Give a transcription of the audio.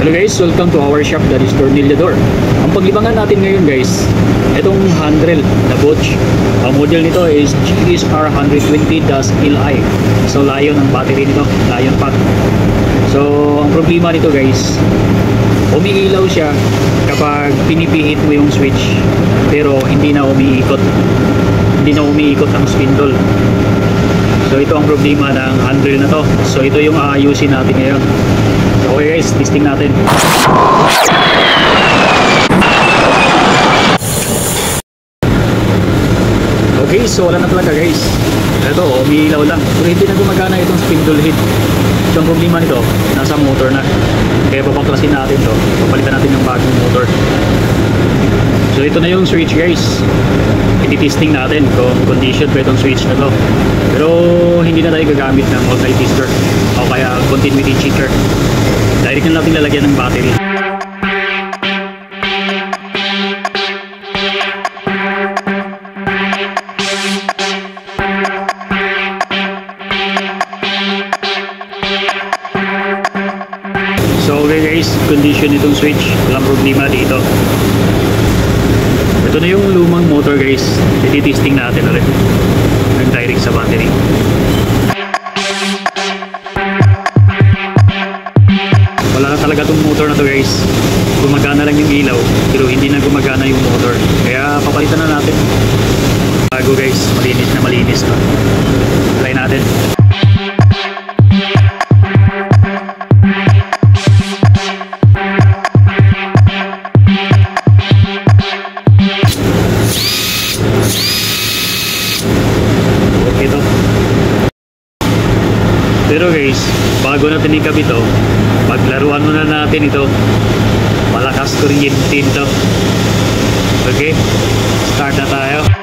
Hello guys, welcome to our shop, that is Tornillador. Ang paglibangan natin ngayon guys, itong handle na Bosch. Ang model nito is GSR 120-LI. So Lion ang battery nito, Lion pack. So ang problema nito guys, umiilaw siya kapag pinipihit mo yung switch, pero hindi na umiikot. Hindi na umiikot ang spindle. So ito ang problema ng handle na to. So ito yung aayusin natin ngayon. Okay guys, testing natin. Okay, so wala na talaga guys. Ito, umiilaw lang. Pero hindi na gumagana itong spindle head. So ang problema nito, nasa motor na. Kaya papaklasin natin to. Papalitan natin yung bagong motor. So ito na yung switch guys. I-testing natin kung condition pa itong switch na to. Pero hindi na tayo gagamit ng multi-tester o kaya continuity checker. Direct na natin lalagyan ng battery. So okay guys, condition itong switch, walang problema dito. Ito na yung lumang motor guys, i-testing natin ulit ng direct sa battery. Wala na talaga itong motor na to guys, gumagana lang yung ilaw pero hindi na gumagana yung motor, kaya papalitan na natin bago guys, malinis na try natin. Pero guys, bago natin ikabit ito, paglaruan muna natin ito. Malakas kuryente ito. Okay, start na tayo.